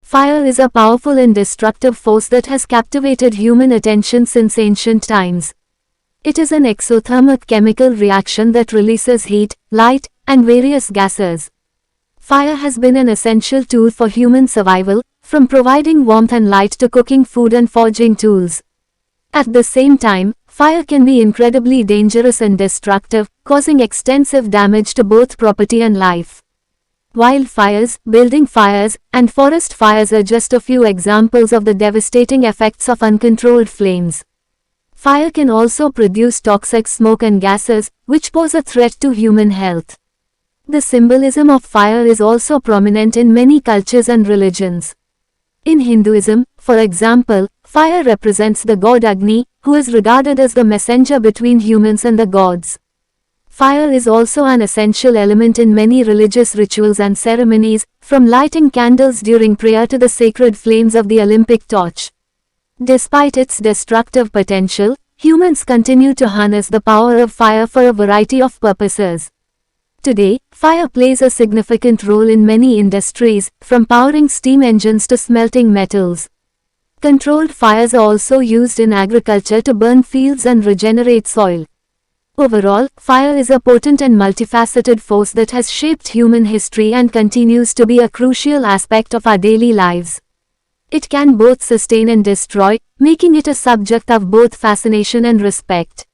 Fire is a powerful and destructive force that has captivated human attention since ancient times. It is an exothermic chemical reaction that releases heat, light, and various gases. Fire has been an essential tool for human survival, from providing warmth and light to cooking food and forging tools. At the same time, fire can be incredibly dangerous and destructive, causing extensive damage to both property and life. Wildfires, building fires, and forest fires are just a few examples of the devastating effects of uncontrolled flames. Fire can also produce toxic smoke and gases, which pose a threat to human health. The symbolism of fire is also prominent in many cultures and religions. In Hinduism, for example, fire represents the god Agni, who is regarded as the messenger between humans and the gods. Fire is also an essential element in many religious rituals and ceremonies, from lighting candles during prayer to the sacred flames of the Olympic torch. Despite its destructive potential, humans continue to harness the power of fire for a variety of purposes. Today, fire plays a significant role in many industries, from powering steam engines to smelting metals. Controlled fires are also used in agriculture to burn fields and regenerate soil. Overall, fire is a potent and multifaceted force that has shaped human history and continues to be a crucial aspect of our daily lives. It can both sustain and destroy, making it a subject of both fascination and respect.